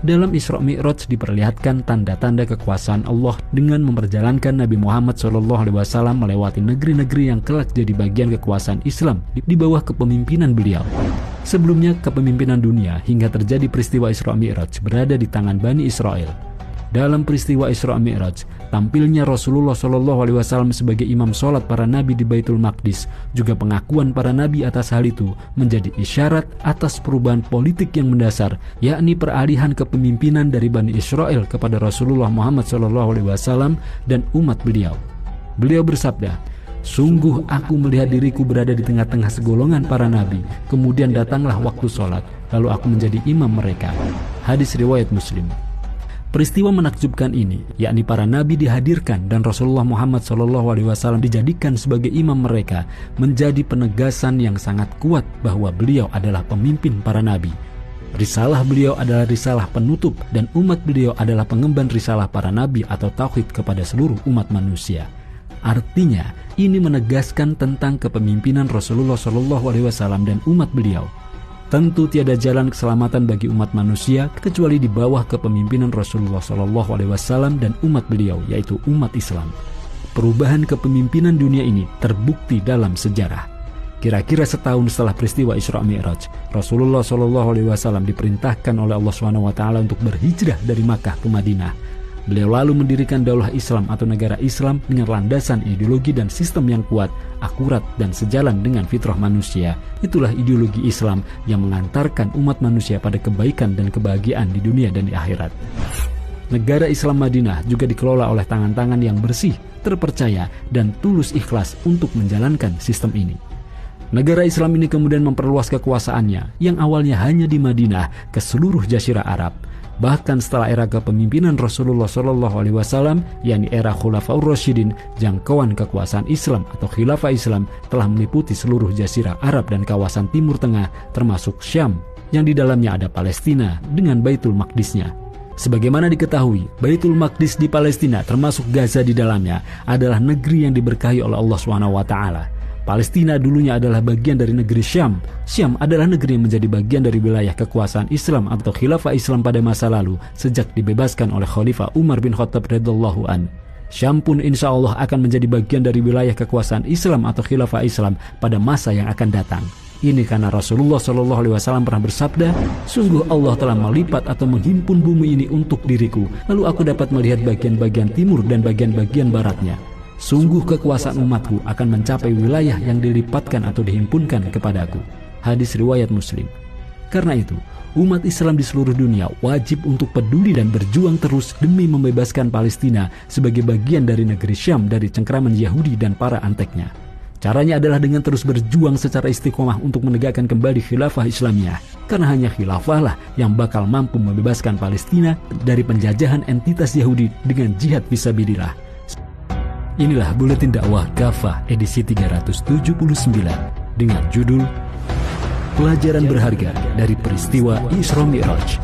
Dalam Isra Mi'raj diperlihatkan tanda-tanda kekuasaan Allah dengan memperjalankan Nabi Muhammad SAW melewati negeri-negeri yang kelak jadi bagian kekuasaan Islam di bawah kepemimpinan beliau. Sebelumnya, kepemimpinan dunia hingga terjadi peristiwa Isra Mi'raj berada di tangan Bani Israel. Dalam peristiwa Isra Mi'raj, tampilnya Rasulullah SAW sebagai imam sholat para nabi di Baitul Maqdis, juga pengakuan para nabi atas hal itu menjadi isyarat atas perubahan politik yang mendasar, yakni peralihan kepemimpinan dari Bani Israel kepada Rasulullah Muhammad SAW dan umat beliau. Beliau bersabda, "Sungguh aku melihat diriku berada di tengah-tengah segolongan para nabi, kemudian datanglah waktu sholat, lalu aku menjadi imam mereka." Hadis riwayat Muslim. Peristiwa menakjubkan ini, yakni para nabi dihadirkan dan Rasulullah Muhammad SAW dijadikan sebagai imam mereka, menjadi penegasan yang sangat kuat bahwa beliau adalah pemimpin para nabi. Risalah beliau adalah risalah penutup dan umat beliau adalah pengemban risalah para nabi atau tauhid kepada seluruh umat manusia. Artinya, ini menegaskan tentang kepemimpinan Rasulullah SAW dan umat beliau. Tentu tiada jalan keselamatan bagi umat manusia kecuali di bawah kepemimpinan Rasulullah SAW dan umat beliau, yaitu umat Islam. Perubahan kepemimpinan dunia ini terbukti dalam sejarah. Kira-kira setahun setelah peristiwa Isra Mi'raj, Rasulullah SAW diperintahkan oleh Allah SWT untuk berhijrah dari Makkah ke Madinah. Beliau lalu mendirikan daulah Islam atau negara Islam dengan landasan ideologi dan sistem yang kuat, akurat, dan sejalan dengan fitrah manusia. Itulah ideologi Islam yang mengantarkan umat manusia pada kebaikan dan kebahagiaan di dunia dan di akhirat. Negara Islam Madinah juga dikelola oleh tangan-tangan yang bersih, terpercaya, dan tulus ikhlas untuk menjalankan sistem ini. Negara Islam ini kemudian memperluas kekuasaannya yang awalnya hanya di Madinah ke seluruh Jazirah Arab. Bahkan setelah era kepemimpinan Rasulullah SAW, yakni era Khulafaur Rasyidin, jangkauan kekuasaan Islam atau Khilafah Islam telah meliputi seluruh Jazirah Arab dan kawasan Timur Tengah, termasuk Syam, yang di dalamnya ada Palestina dengan Baitul Maqdisnya. Sebagaimana diketahui, Baitul Maqdis di Palestina, termasuk Gaza di dalamnya, adalah negeri yang diberkahi oleh Allah SWT. Palestina dulunya adalah bagian dari negeri Syam. Syam adalah negeri yang menjadi bagian dari wilayah kekuasaan Islam atau Khilafah Islam pada masa lalu sejak dibebaskan oleh Khalifah Umar bin Khattab radhiyallahu an. Syam pun insya Allah akan menjadi bagian dari wilayah kekuasaan Islam atau Khilafah Islam pada masa yang akan datang. Ini karena Rasulullah SAW pernah bersabda, "Sungguh Allah telah melipat atau menghimpun bumi ini untuk diriku, lalu aku dapat melihat bagian-bagian timur dan bagian-bagian baratnya. Sungguh kekuasaan umatku akan mencapai wilayah yang dilipatkan atau dihimpunkan kepadaku." Hadis riwayat Muslim. Karena itu, umat Islam di seluruh dunia wajib untuk peduli dan berjuang terus demi membebaskan Palestina sebagai bagian dari negeri Syam dari cengkraman Yahudi dan para anteknya. Caranya adalah dengan terus berjuang secara istiqomah untuk menegakkan kembali khilafah Islamiyah. Karena hanya khilafah lah yang bakal mampu membebaskan Palestina dari penjajahan entitas Yahudi dengan jihad fisabilillah. Inilah Buletin Dakwah Kafah edisi 379 dengan judul Pelajaran Berharga dari Peristiwa Isra Mi'raj.